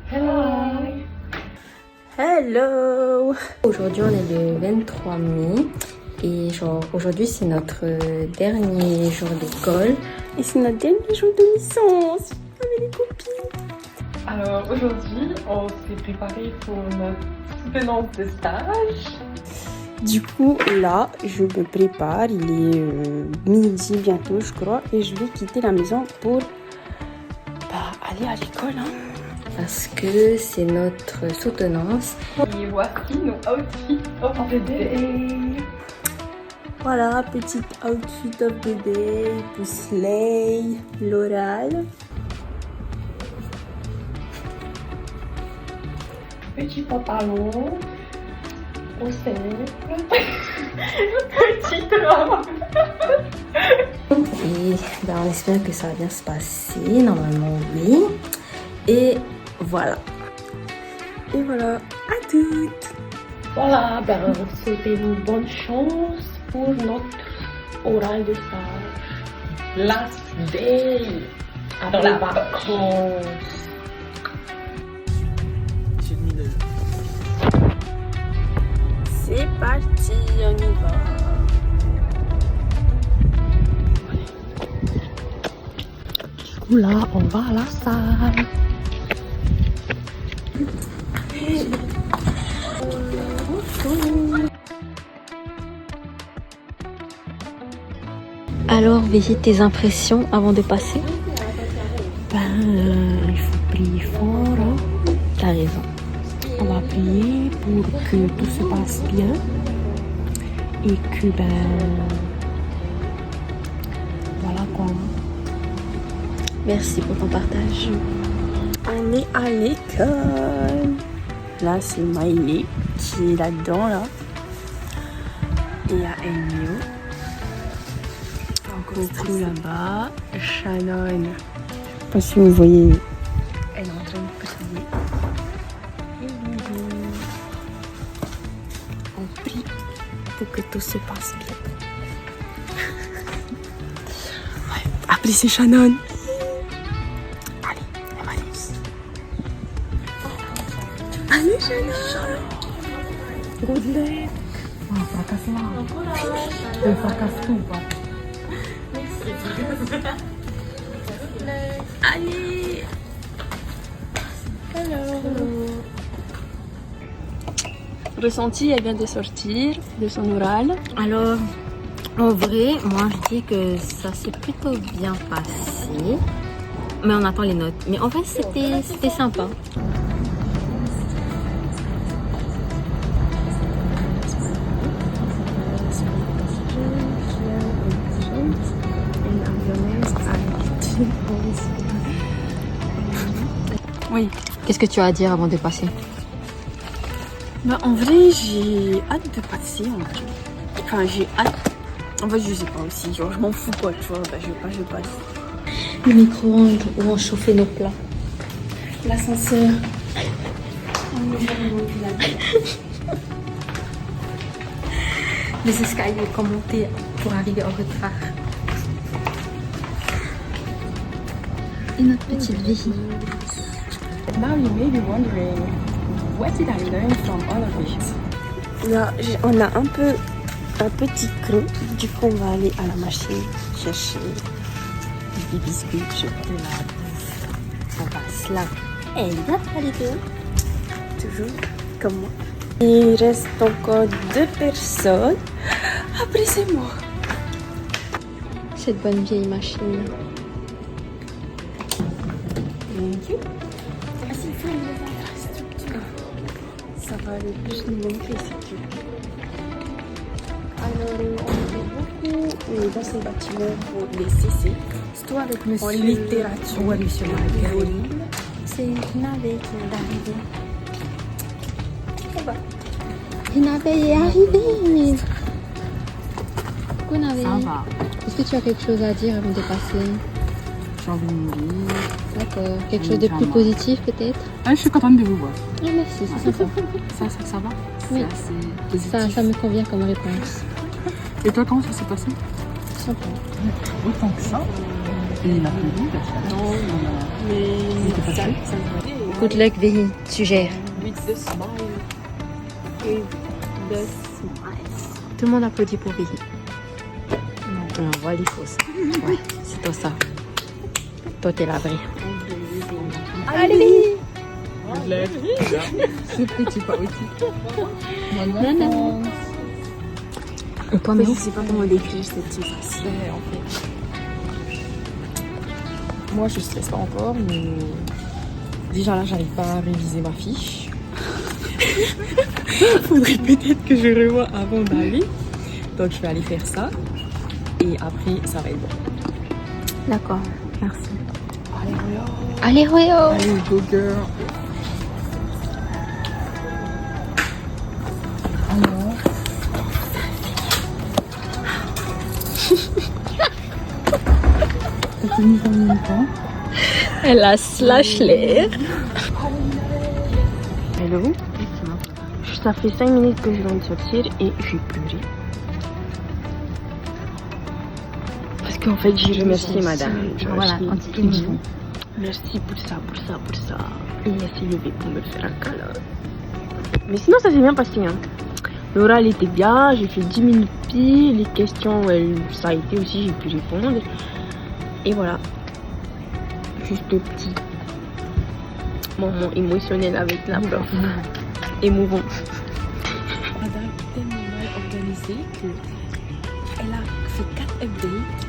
Hello. Hello. Aujourd'hui on est le 23 mai et genre aujourd'hui c'est notre dernier jour d'école et c'est notre dernier jour de licence avec les copines. Alors aujourd'hui on s'est préparé pour notre soutenance de stage. Du coup là je me prépare, il est midi bientôt je crois et je vais quitter la maison pour aller à l'école parce que c'est notre soutenance. Et voici nos outfits of the day. Voilà, petit outfit of the day pour Slay, L'Oral. Petit pantalon au simple. Petite robe. Et on espère que ça va bien se passer, normalement oui. Et voilà. Et voilà, à toutes. Voilà, souhaitez-nous bonne chance pour notre oral de stage. Last day. Dans la vacance. C'est parti, on y va. Là, on va à la salle. Alors, visite tes impressions avant de passer. Il faut prier fort. T'as raison. On va prier pour que tout se passe bien et que voilà quoi. Merci pour ton partage. On est à l'école. Là c'est Miley qui est là-dedans là. Et il y a Emio. Coco là-bas. Shannon. Je sais pas si vous voyez. Elle est en train de prier. On prie pour que tout se passe bien. Ouais. Après c'est Shannon. Allez, on va aller. Allez Shannon. Good luck. Fracasse là. Je fracasse tout. Allez. Hello. Ressenti, elle vient de sortir de son oral. Alors, en vrai, moi je dis que ça s'est plutôt bien passé. Mais on attend les notes. Mais en vrai, c'était sympa. Oui. Qu'est-ce que tu as à dire avant de passer? En vrai, j'ai hâte de passer. Enfin, j'ai hâte. En fait, je sais pas aussi. Genre, je m'en fous quoi, tu vois. Je passe. Le micro-ondes où on chauffait nos plats. L'ascenseur. Les escaliers qu'on montait pour arriver en retard. Et notre petite vie. Now you may be wondering, what did I learn from all of it? Là, on a un petit creux. Du coup, on va aller à la machine chercher des biscuits, chocolat. On passe là. Et il va aller deux. Toujours comme moi. Il reste encore 2 personnes. Après, c'est moi. Cette bonne vieille machine. Ça va le plus nous manquer, c'est tout. Alors, on fait beaucoup dans ce bâtiment pour les CC. Surtout avec monsieur. En littérature. Ouais, monsieur Marguerite. C'est Navé qui est arrivé. Navé est arrivé. Coucou Navé. Ça va. Est-ce que tu as quelque chose à dire avant de passer? J'ai envie de mourir. D'accord. Quelque chose de plus positif peut-être? Je suis contente de vous voir. Oh, merci, c'est sympa. Ça va? Oui. C'est assez Ça me convient comme réponse. Et toi, comment ça s'est passé? Sympa. Autant que ça. Et il a plu, Non, mais il était pas ça chaud. me va. Good luck, Véhi. Tu gères. With the smile. The smile. Tout le monde applaudit pour Véhi. Non, voilà, il faut ça. Ouais, c'est toi ça. Toi, t'es la vraie. Allez. C'est petit pas aussi. Non. Et toi, mais Je sais pas comment décrire cette cifre. C'est en fait. Moi, je stresse pas encore, mais déjà là, j'arrive pas à réviser ma fiche. Faudrait peut-être que je revoie avant d'aller. Donc, je vais aller faire ça. Et après, ça va être bon. D'accord, merci. Allez, Allez, Royo. allez, go girl. Alors. T'as tenu combien de temps? Elle a slash l'air. Hello. Ça fait 5 minutes que je viens de sortir et j'ai pleuré. Parce qu'en fait, j'ai remercié madame. Voilà, J'ai on dit, dit bisous. merci pour ça. Et elle s'est levée pour me faire un câlin. Mais sinon, ça s'est bien passé. Hein. L'oral était bien, j'ai fait 10 minutes pile. Les questions, ça a été aussi, j'ai pu répondre. Et voilà. Juste un petit moment émotionnel avec la prof. Émouvant. Madame est tellement mal organisée qu'elle a fait 4 updates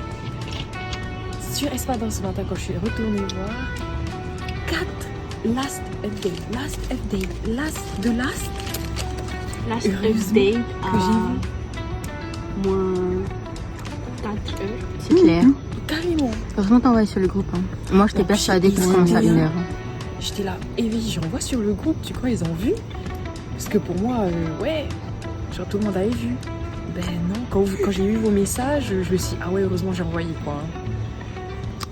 sur Espace ce matin quand je suis retournée voir. 4 last update. Last Last Heureusement update que j'ai vu. moins 4 heures. C'est clair. Carrément. Heureusement, t'as envoyé sur le groupe. Hein. Moi, j'étais persuadée que ça commence à 1h. J'étais là, et oui, j'envoie sur le groupe, tu crois ils ont vu? Parce que pour moi, ouais, genre tout le monde avait vu. Ben non, quand j'ai eu vos messages, je me suis dit, ah ouais, heureusement j'ai envoyé quoi.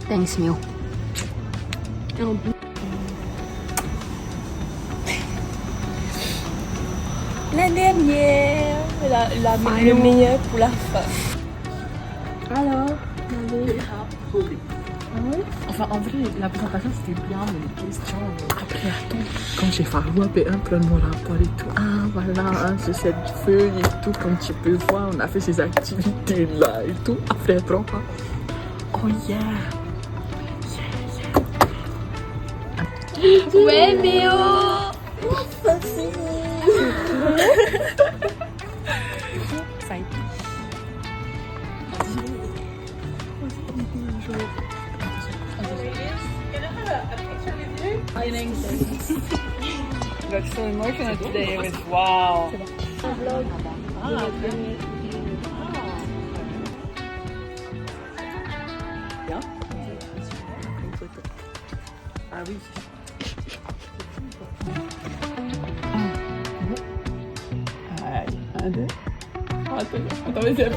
Thanks, Mio. Et en plus, la dernière, le meilleur pour la fin. Alors, Enfin, en vrai, la présentation c'était bien, mais les questions. Après, attends, quand j'ai fait un plan de mon rapport et tout, ah voilà, c'est cette feuille et tout, comme tu peux voir, on a fait ces activités là et tout. Après, prends pas. Oh yeah! ouais, mais oh, Ça a été. Got so emotional today with wow. Ah oui. Un, deux. Attends, mais c'est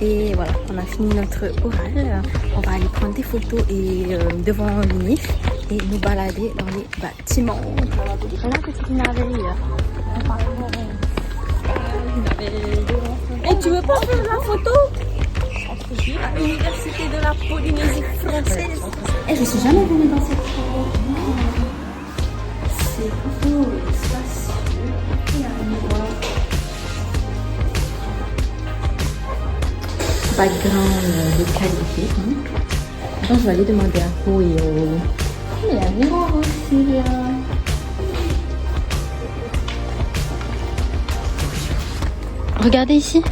Et voilà, on a fini notre oral. On va aller prendre des photos et devant l'UNIF et nous balader dans les bâtiments. Voilà que c'est une merveille. et tu veux pas faire la photo à l'université de la Polynésie française? Et je suis jamais venue dans cette forêt. C'est plutôt spacieux. Il y a un miroir. Background de qualité. Attends, je vais aller demander à Co et au... Il y a un miroir aussi là. Regardez ici.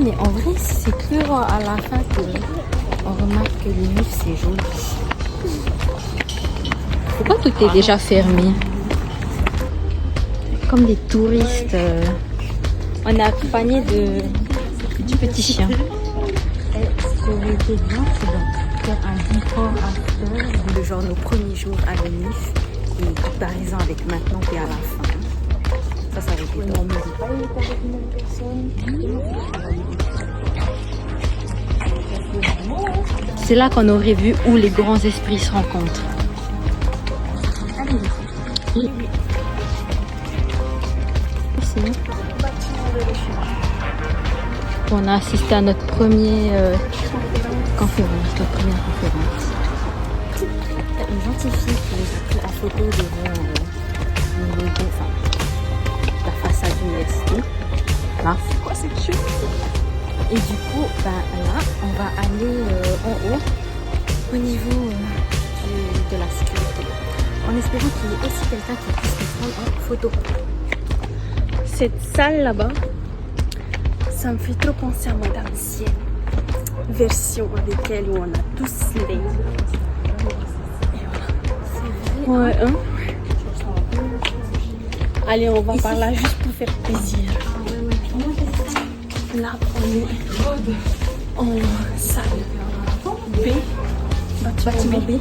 Mais en vrai, c'est que à la fin qu'on remarque que l'UNIF c'est joli. Pourquoi tout est déjà fermé? Comme des touristes. On est accompagné du petit chien. Et ce qui aurait été bien, c'est de faire un before after de genre nos premiers jours à l'UNIF. et comparaison avec maintenant et à la fin. Ça aurait été top. C'est là qu'on aurait vu où les grands esprits se rencontrent. On a assisté à notre première conférence. Une gentille fille qui nous a pris en photo devant le logo, la façade de l'université. Là. C'est quoi cette chute? Et du coup, là, on va aller en haut, au niveau de la sécurité. En espérant qu'il y ait aussi quelqu'un qui puisse nous prendre en photo. Cette salle là-bas, ça me fait trop penser à mon ancienne version avec elle où on a tous les. Ouais, hein? Allez, on va par là juste pour faire plaisir. Là, on est en salle B, bâtiment B,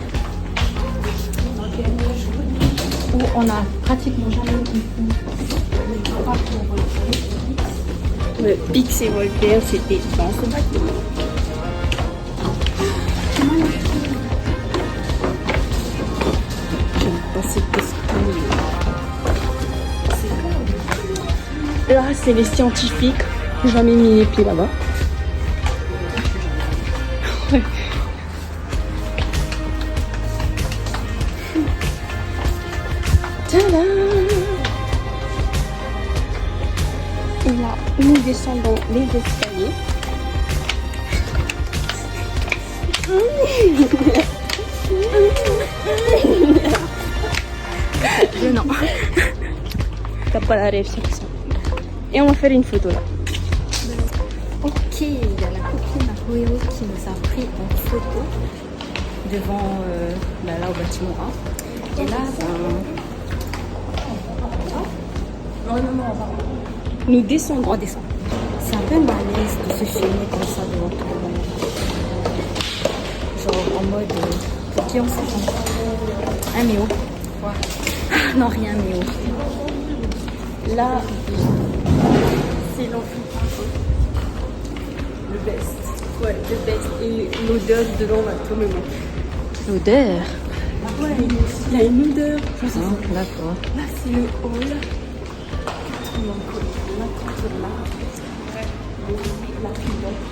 Où on a pratiquement jamais le Pix et Voltaire, c'était dans ce bâtiment. J'aime pas cette esprit. Là, c'est les scientifiques. J'ai jamais mis les pieds là-bas. Ouais. Tada! Et là, nous descendons les escaliers. Non. T'as pas la rêve sur ça. Et on va faire une photo là. Ok, il y a la copine à Roéo qui nous a pris en photo devant là au bâtiment A. Et là, Nous descendons. on descend. C'est un peu malaise de se filmer comme ça devant tout le monde. Genre en mode pour qui on s'attend. Un méo. Ouais. Non, rien méo. Là, c'est l'amphithéâtre. Le best. Ouais, le best. Et l'odeur dedans va trop me manquer. L'odeur. Ouais, il y a une odeur. D'accord. Là, c'est le hall. On attend là. La culotte.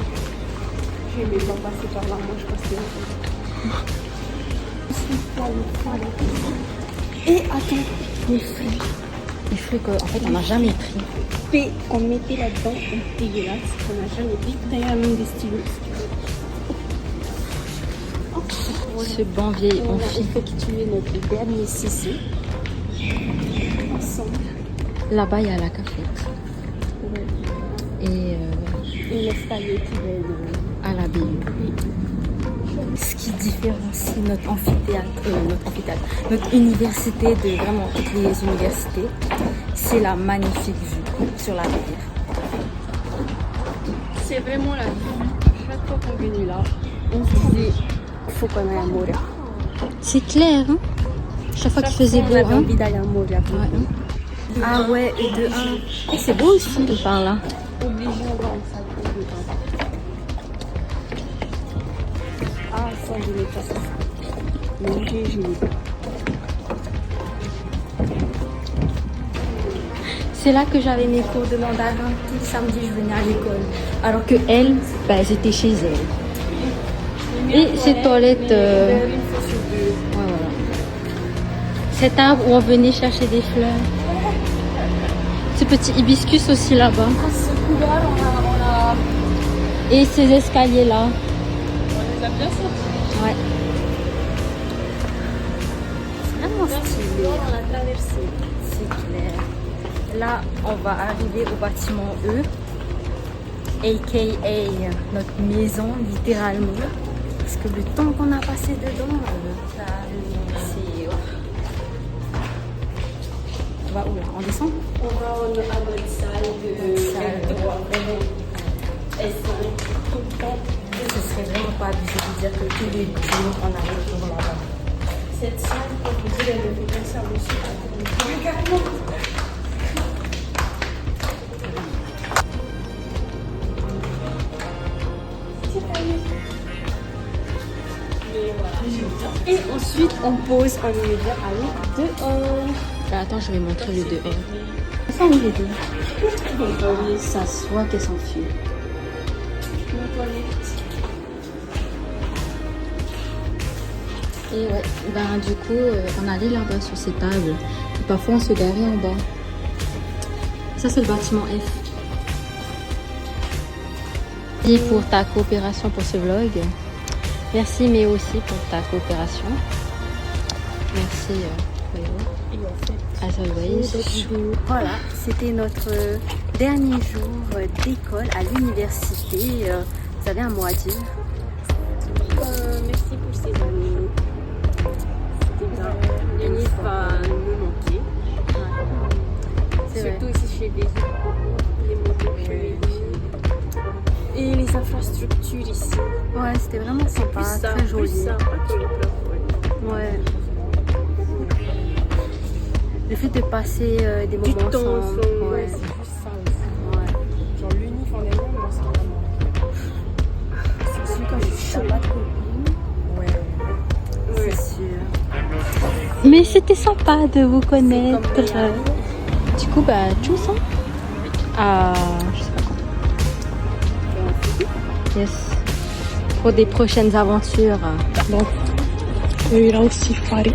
Je n'aimais pas passer par là, moi je passais en fait. Et attends, les fruits. Les fruits qu'en fait on n'a jamais pris. Et on mettait là-dedans, on dégueulasse, on n'a jamais pris. D'ailleurs, même des stylos. Ce bon vieil On a amphi. effectué notre dernier CC. Ensemble. Là-bas il y a la cafette. Et Et l'escalier qui mène à la BU. Ce qui différencie notre amphithéâtre, notre université de vraiment toutes les universités, c'est la magnifique vue sur la rivière. c'est vraiment la vie. Chaque fois qu'on venait là, on se disait, faut qu'on aille à Moria. C'est clair, hein? Chaque fois qu'il faisait beau, on avait hein? envie d'aller à Moria. Ouais, hein? Ah ouais, et de 1. Et c'est beau aussi de par là. Obligé d'avoir une salle de bain. Ah, ça, je n'ai pas ça. Mais je n'ai pas. C'est là que j'avais mes cours de mandarin. Tous les samedis, je venais à l'école. Alors que elles, elles étaient chez elles. Et ces toilettes... ouais, voilà. Cet arbre où on venait chercher des fleurs. Ce petit hibiscus aussi là-bas. Ce couloir, on a... Et ces escaliers-là. On les a bien sortis. Ouais. Vraiment stylé. On a traversé. C'est clair. Là, on va arriver au bâtiment E, a.k.a. notre maison, littéralement. Parce que le temps qu'on a passé dedans, c'est... On va où là? On descend? On va à notre salle de... Ce serait vraiment pas abusé de dire que tous les jours on arrive pour là-bas. Cette salle, pour vous dire, elle me fait penser à monsieur Patron. Carrément. Et ensuite, on pose un univers à l'eau dehors. Bah, attends, je vais montrer le dehors. Ça, on les deux. Ça se voit qu'elle s'enfuit. Ma toilette. Et ouais, ben du coup, on allait là-bas sur ces tables. Et parfois, on se garait en bas. Ça, c'est le bâtiment F. Merci pour ta coopération pour ce vlog. Merci, mais aussi pour ta coopération. Merci, Et en fait, as always. voilà, c'était notre dernier jour d'école à l'université. Vous avez un mot à dire? Merci pour ces années. Yannick va nous manquer. Surtout ici chez les motos, et les infrastructures ici. Ouais, c'était vraiment sympa, très joli. Plus sympa que le plafond. Ouais. Le fait de passer des moments ensemble. Ouais, c'est juste ça aussi. Ouais. Genre l'unif en elle-même, moi c'est vraiment. C'est sûr quand je suis pas de copine. Ouais. C'est sûr. Mais c'était sympa de vous connaître. Du coup, bah, tchuss, hein. Je sais pas quand. Yes. Pour des prochaines aventures. Donc, il y a aussi Farid.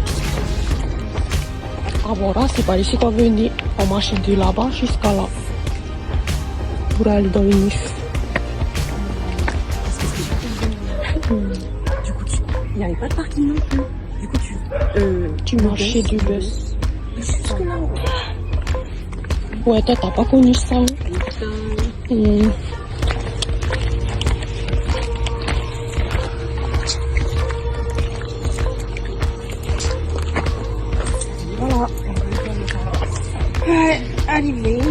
Ah voilà, c'est par ici qu'on va venir. On marche de là-bas jusqu'à là. Pour aller dans le NIF. Du coup, il n'y avait pas de parking non plus. Du coup, tu marchais du bus. Jusque là-haut. Ouais, toi, t'as pas connu ça. Voilà. Ouais, arrivé.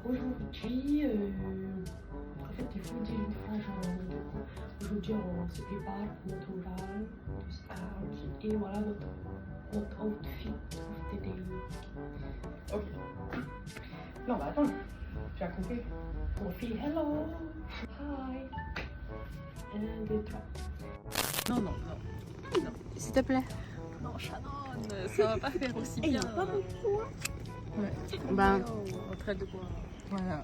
Aujourd'hui, en fait, il faut dire une phrase en aujourd'hui, on se prépare pour notre oral, tout ça, et voilà notre outfit of the day. Ok. Non, bah attends, tu as compris. On fait hello, hi, 1, 2, 3. Non. S'il te plaît. Non, Shannon, ça va pas faire aussi bien. Pas beaucoup. Ouais. Ben, En train de boire. Voilà.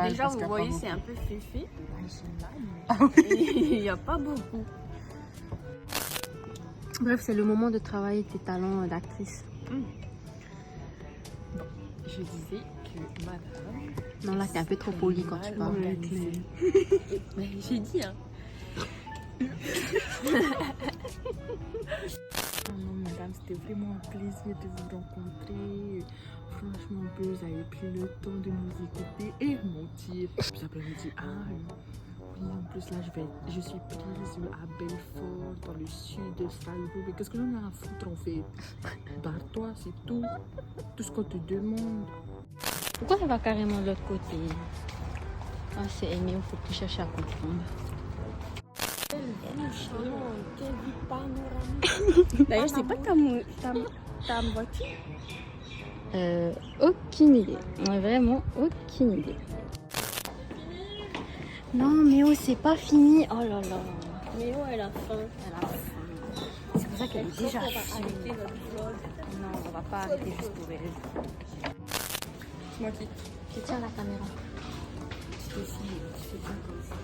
Déjà, vous voyez, c'est un peu fifi. Il n'y a pas beaucoup. bref, c'est le moment de travailler tes talents d'actrice. Je disais que madame... Non, là, t'es un peu trop poli quand tu parles. Mais j'ai dit, hein. Non, madame, c'était vraiment un plaisir de vous rencontrer. Franchement, vous avez pris le temps de nous écouter et mentir. Puis après, je me dis, oui, en plus là, je suis prise à Belfort, dans le sud de Strasbourg. Mais qu'est-ce que j'en ai à foutre en fait? Barre-toi, c'est tout. Tout ce qu'on te demande. Pourquoi elle va carrément de l'autre côté? Ah, c'est aimé, il faut plus chercher à comprendre. D'ailleurs, c'est pas ta voiture. Aucune idée. Ouais, vraiment, aucune idée. Non, mais oh, c'est pas fini. Oh là là. Mais oh, elle a faim. Elle a faim. C'est pour ça qu'elle est déjà faim. Non, on va pas arrêter juste pour elle. C'est moi qui Tu tiens la caméra. fais ça comme ça.